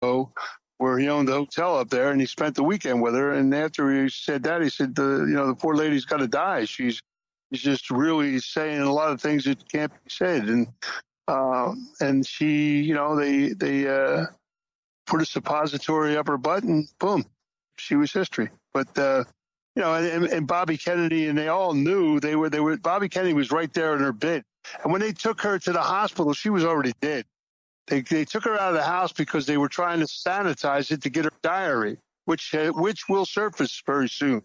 where he owned the hotel up there, and he spent the weekend with her. And after he said that, he said, the poor lady's got to die. She's just really saying a lot of things that can't be said. And she, they put a suppository up her butt, and boom, she was history. But, and Bobby Kennedy, and they all knew they were, Bobby Kennedy was right there in her bed. And when they took her to the hospital, she was already dead. They took her out of the house because they were trying to sanitize it to get her diary, which will surface very soon.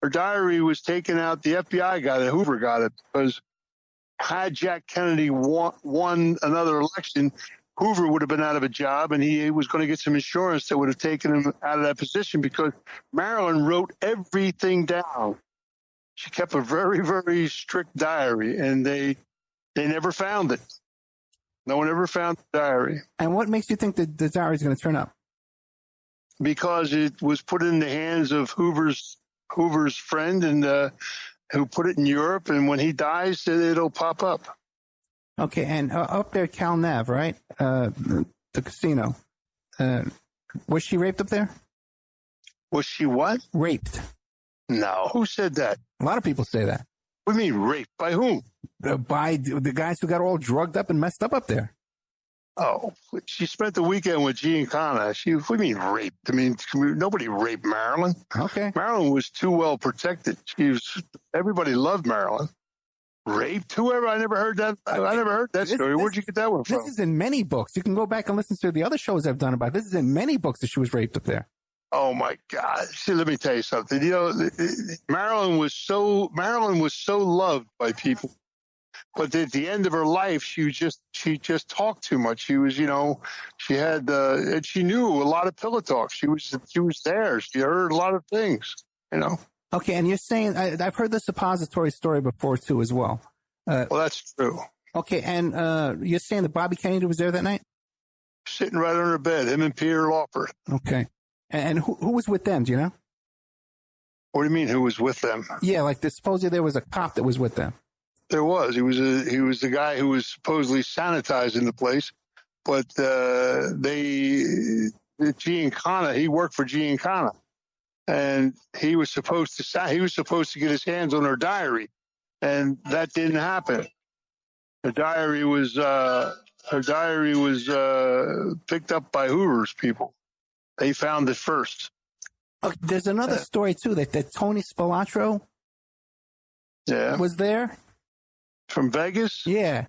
Her diary was taken out. The FBI got it. Hoover got it, because had Jack Kennedy won another election, Hoover would have been out of a job, and he was going to get some insurance that would have taken him out of that position, because Marilyn wrote everything down. She kept a very, very strict diary, and they never found it. No one ever found the diary. And what makes you think that the diary is going to turn up? Because it was put in the hands of Hoover's friend, and who put it in Europe. And when he dies, it'll pop up. Okay, and up there, Cal Nav, right? The casino. Was she raped up there? Was she what? Raped. No. Who said that? A lot of people say that. What do you mean raped? By whom? By the guys who got all drugged up and messed up there. Oh, she spent the weekend with Giancana. What do you mean raped? I mean, nobody raped Marilyn. Okay. Marilyn was too well protected. Everybody loved Marilyn. Raped? Whoever? I never heard that. I never heard that story. Where'd you get that one from? This is in many books. You can go back and listen to the other shows I've done about it. This is in many books that she was raped up there. Oh my God! See, let me tell you something. Marilyn was so loved by people, but at the end of her life, she just talked too much. She was, she had and she knew a lot of pillow talk. She was there. She heard a lot of things. Okay, and you're saying I've heard the suppository story before too, as well. Well, that's true. Okay, and you're saying that Bobby Kennedy was there that night? Sitting right on her bed, him and Peter Lawford. Okay. And who was with them, do you know? What do you mean, who was with them? Yeah, like supposedly there was a cop that was with them. There was. He was the guy who was supposedly sanitizing the place, but Giancana, he worked for Giancana, and he was supposed to get his hands on her diary, and that didn't happen. Her diary was picked up by Hoover's people. They found it first. Okay, there's another story, too, that Tony Spilotro was there. From Vegas? Yeah.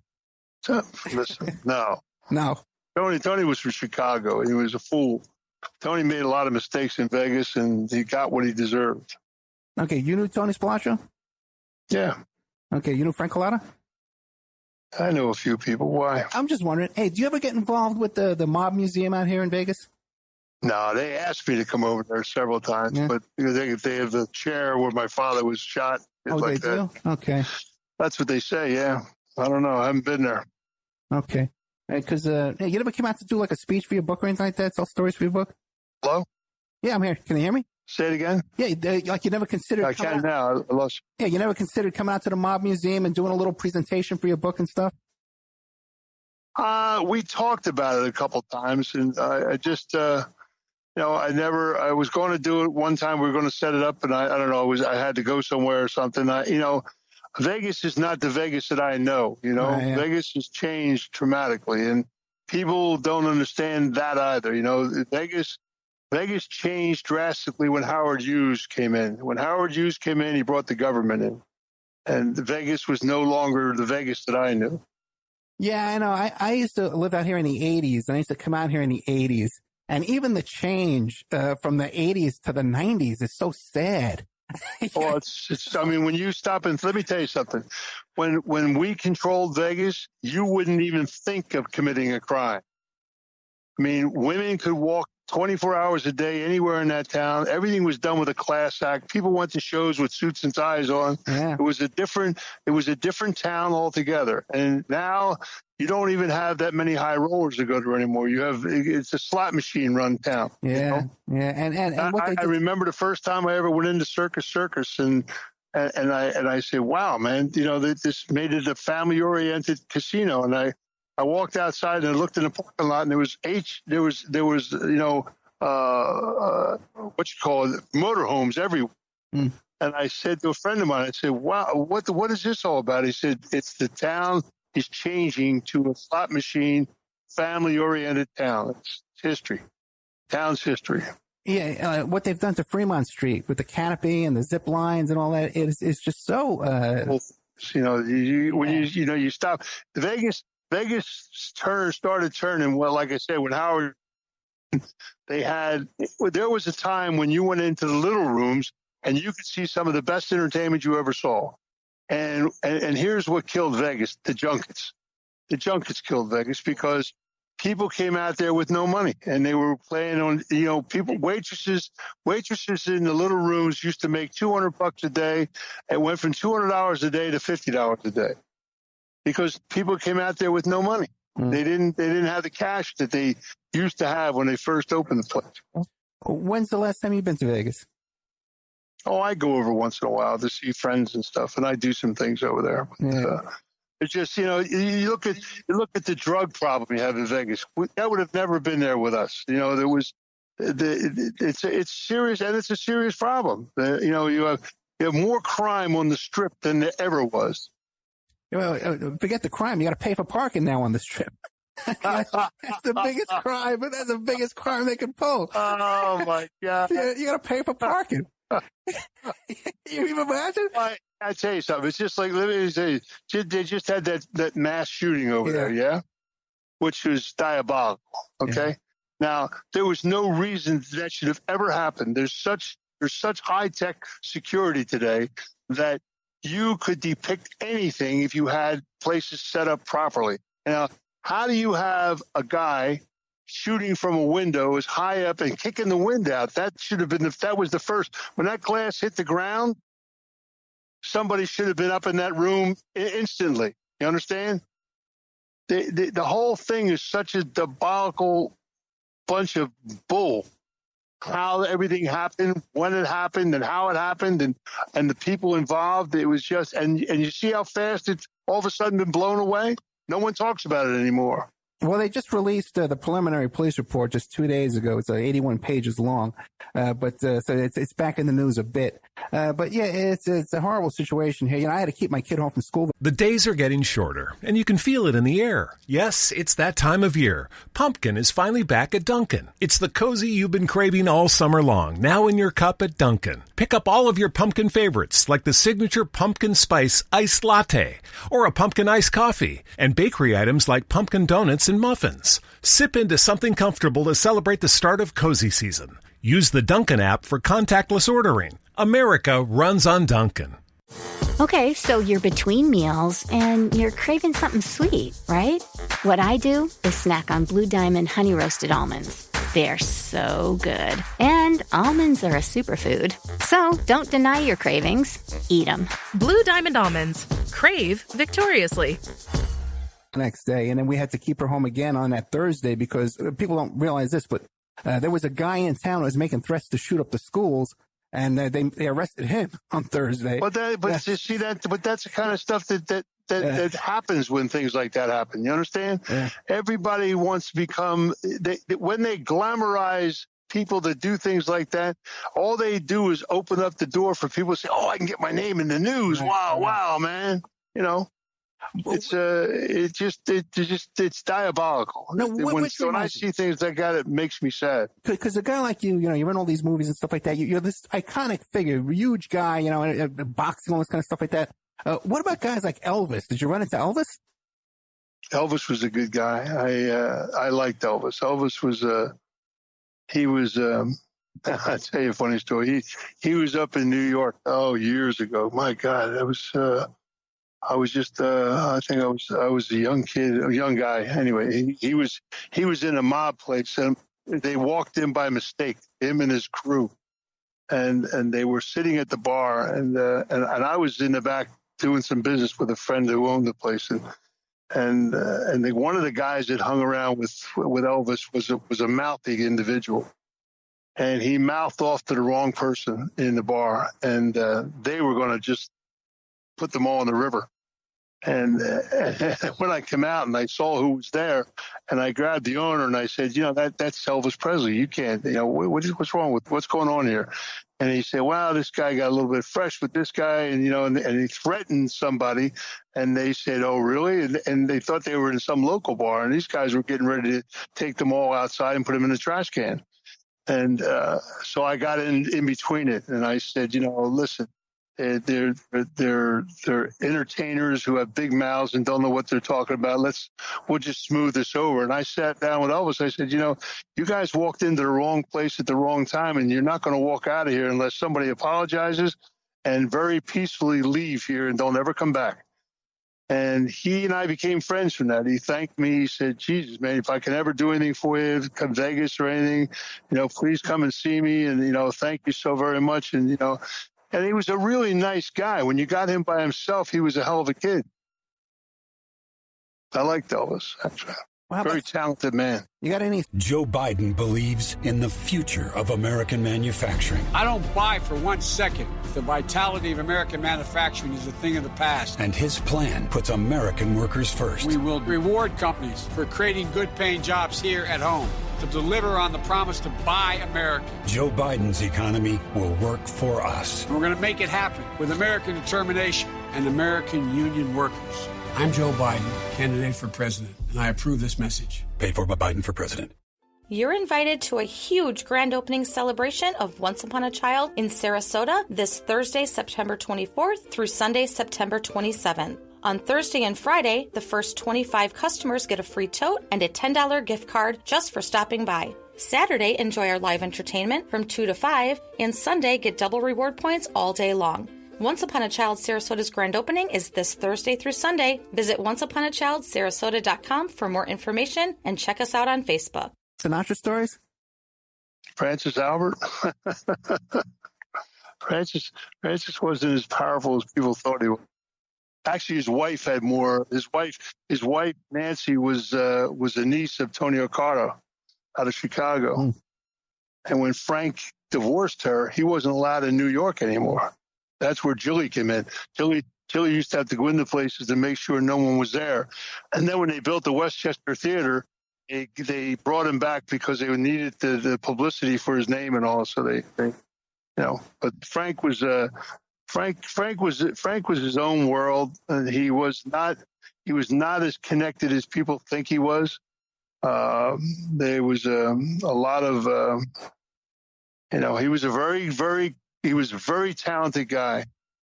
Listen, no. No. Tony was from Chicago. He was a fool. Tony made a lot of mistakes in Vegas, and he got what he deserved. Okay, you knew Tony Spilotro? Yeah. Okay, you knew Frank Collada? I know a few people. Why? I'm just wondering, hey, do you ever get involved with the Mob Museum out here in Vegas? No, they asked me to come over there several times, but they have the chair where my father was shot. Oh, like they do? Okay. That's what they say, yeah. I don't know. I haven't been there. Okay. Because you never came out to do like a speech for your book or anything like that? Tell stories for your book? Hello? Yeah, I'm here. Can you hear me? Say it again? Yeah, like you never considered... I can now. I lost you. Yeah, you never considered coming out to the Mob Museum and doing a little presentation for your book and stuff? We talked about it a couple times, and I just... I was going to do it one time. We were going to set it up, and I don't know. I had to go somewhere or something. Vegas is not the Vegas that I know. Vegas has changed dramatically, and people don't understand that either. Vegas changed drastically when Howard Hughes came in. When Howard Hughes came in, he brought the government in, and Vegas was no longer the Vegas that I knew. Yeah, I know. I used to live out here in the 80s, and I used to come out here in the 80s. And even the change from the 80s to the 90s is so sad. Well, when you stop and let me tell you something. When we controlled Vegas, you wouldn't even think of committing a crime. I mean, women could walk 24 hours a day anywhere in that town. Everything was done with a class act. People went to shows with suits and ties on. Yeah. It was a different town altogether. And now you don't even have that many high rollers to go to anymore. It's a slot machine run town. Yeah. Yeah. And what I remember the first time I ever went into Circus and I said, wow, man, this made it a family oriented casino. And I walked outside and I looked in the parking lot, and there was what you call it, motorhomes everywhere. Mm. And I said to a friend of mine, I said, "Wow, what is this all about?" He said, "It's the town is changing to a slot machine, family-oriented town. It's history, town's history." Yeah, what they've done to Fremont Street with the canopy and the zip lines and all that is just so. Well, when you stop, Vegas started turning. Well, like I said, when Howard, there was a time when you went into the little rooms and you could see some of the best entertainment you ever saw. And here's what killed Vegas: the junkets. The junkets killed Vegas because people came out there with no money, and they were playing on, waitresses in the little rooms used to make $200 a day. It went from $200 a day to $50 a day because people came out there with no money. They didn't have the cash that they used to have when they first opened the place. When's the last time you've been to Vegas? Oh, I go over once in a while to see friends and stuff, and I do some things over there. Yeah. It's just, you look at the drug problem you have in Vegas. That would have never been there with us. There was it's serious, and it's a serious problem. You have more crime on the Strip than there ever was. Well, forget the crime. You got to pay for parking now on the Strip. That's the biggest crime, but that's the biggest crime they can pull. Oh my God! You got to pay for parking. You even imagine? I tell you something. It's just like, let me say, they just had that mass shooting over there, yeah, which was diabolical. Okay, now there was no reason that should have ever happened. There's such high tech security today that you could depict anything if you had places set up properly. Now, how do you have a guy shooting from a window as high up and kicking the wind out? That should have been, if that was the first, when that glass hit the ground, somebody should have been up in that room instantly. You understand? The whole thing is such a diabolical bunch of bull. How everything happened, when it happened, and how it happened, and the people involved. It was just, and you see how fast it's all of a sudden been blown away? No one talks about it anymore. Well, they just released the preliminary police report just 2 days ago. It's 81 pages long, so it's back in the news a bit. But yeah, it's a horrible situation here. I had to keep my kid home from school. The days are getting shorter, and you can feel it in the air. Yes, it's that time of year. Pumpkin is finally back at Dunkin'. It's the cozy you've been craving all summer long, now in your cup at Dunkin'. Pick up all of your pumpkin favorites, like the signature pumpkin spice iced latte, or a pumpkin iced coffee, and bakery items like pumpkin donuts and muffins. Sip into something comfortable to celebrate the start of cozy season. Use the Dunkin' app for contactless ordering. America runs on Dunkin'. Okay, so you're between meals and you're craving something sweet, right? What I do is snack on Blue Diamond honey roasted almonds. They're so good. And almonds are a superfood. So don't deny your cravings. Eat them. Blue Diamond almonds. Crave victoriously. Next day, and then we had to keep her home again on that Thursday because people don't realize this, but there was a guy in town who was making threats to shoot up the schools, and they arrested him on Thursday. But you see that, but that's the kind of stuff that happens when things like that happen. You understand? Yeah. Everybody wants to become when they glamorize people that do things like that. All they do is open up the door for people to say, "Oh, I can get my name in the news." Right. Wow, man. It's diabolical. No, when I see things like that, it makes me sad. Because a guy like you're in all these movies and stuff like that. You're this iconic figure, huge guy, boxing, all this kind of stuff like that. What about guys like Elvis? Did you run into Elvis? Elvis was a good guy. I liked Elvis. Elvis was I'll tell you a funny story. He was up in New York years ago. My God, that was. I was just, I think I was a young kid, a young guy. Anyway, he was in a mob place, and they walked in by mistake, him and his crew, and they were sitting at the bar, and I was in the back doing some business with a friend who owned the place, and one of the guys that hung around with Elvis was a mouthy individual, and he mouthed off to the wrong person in the bar, and they were going to just put them all in the river. And when I came out and I saw who was there, and I grabbed the owner and I said, that's Elvis Presley. You can't, what's wrong what's going on here? And he said, well, this guy got a little bit fresh with this guy, and and he threatened somebody, and they said, oh, really? And they thought they were in some local bar, and these guys were getting ready to take them all outside and put them in the trash can. And so I got in between it, and I said, listen, they're entertainers who have big mouths and don't know what they're talking about. We'll just smooth this over. And I sat down with Elvis. I said, you guys walked into the wrong place at the wrong time, and you're not going to walk out of here unless somebody apologizes and very peacefully leave here and don't ever come back. And he and I became friends from that. He thanked me. He said, Jesus, man, if I can ever do anything for you, come Vegas or anything, please come and see me. And, thank you so very much. And, and he was a really nice guy. When you got him by himself, he was a hell of a kid. I liked Elvis, actually. Very talented man. You got any? Joe Biden believes in the future of American manufacturing. I don't buy for 1 second the vitality of American manufacturing is a thing of the past. And his plan puts American workers first. We will reward companies for creating good-paying jobs here at home to deliver on the promise to buy American. Joe Biden's economy will work for us. We're going to make it happen with American determination and American union workers. I'm Joe Biden, candidate for president, and I approve this message. Paid for by Biden for president. You're invited to a huge grand opening celebration of Once Upon a Child in Sarasota this Thursday, September 24th through Sunday, September 27th. On Thursday and Friday, the first 25 customers get a free tote and a $10 gift card just for stopping by. Saturday, enjoy our live entertainment from 2 to 5, and Sunday, get double reward points all day long. Once Upon a Child Sarasota's grand opening is this Thursday through Sunday. Visit onceuponachildsarasota.com for more information and check us out on Facebook. Sinatra stories? Francis Albert. Francis wasn't as powerful as people thought he was. Actually, his wife had more. His wife Nancy was a niece of Tony Accardo out of Chicago. Mm. And when Frank divorced her, he wasn't allowed in New York anymore. That's where Jilly came in. Jilly used to have to go into places to make sure no one was there. And then when they built the Westchester Theater, they brought him back because they needed the publicity for his name and all. So they but Frank was his own world. And he was not as connected as people think he was. There was a lot of, he was a very talented guy.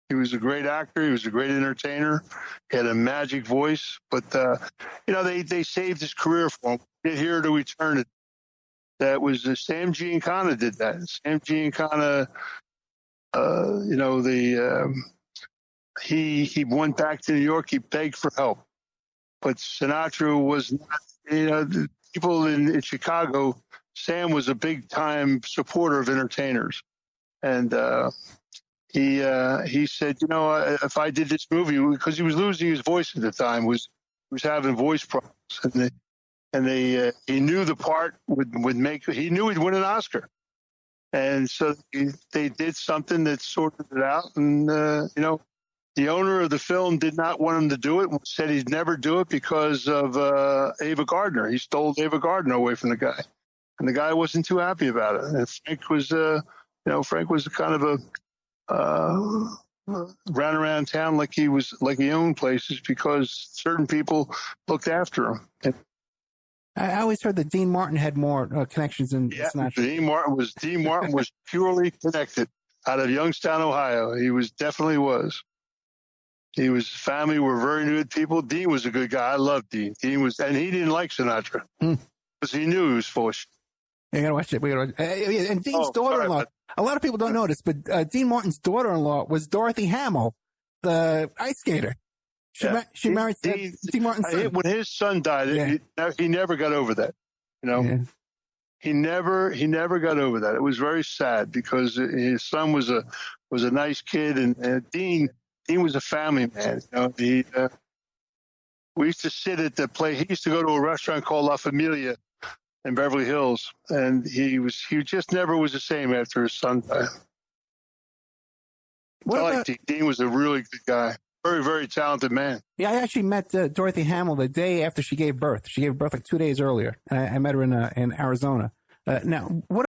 He was a great actor. He was a great entertainer. He had a magic voice. But, they saved his career for him. Get here to eternity. That was Sam Giancana did that. Sam Giancana, he went back to New York. He begged for help. But Sinatra was not, the people in Chicago, Sam was a big-time supporter of entertainers. And he said, if I did this movie, because he was losing his voice at the time, was having voice problems, and he knew the part would make. He knew he'd win an Oscar, and so they did something that sorted it out. And the owner of the film did not want him to do it. Said he'd never do it because of Ava Gardner. He stole Ava Gardner away from the guy, and the guy wasn't too happy about it. And Frank was. Frank was kind of ran around town like he owned places because certain people looked after him. I always heard that Dean Martin had more connections than Sinatra. Dean Martin was purely connected out of Youngstown, Ohio. He definitely was. His family were very good people. Dean was a good guy. I loved Dean. And he didn't like Sinatra because he knew he was full of shit. You gotta watch it. And Dean's daughter-in-law. A lot of people don't know this, but Dean Martin's daughter-in-law was Dorothy Hamill, the ice skater. She married Dean Martin's son. When his son died, he never got over that. He never got over that. It was very sad because his son was a nice kid, and Dean was a family man. We used to sit at the place. He used to go to a restaurant called La Familia in Beverly Hills, and he just never was the same after his son died. Dean was a really good guy. Very, very talented man. Yeah, I actually met Dorothy Hamill the day after she gave birth. She gave birth like 2 days earlier. I met her in Arizona. Now, what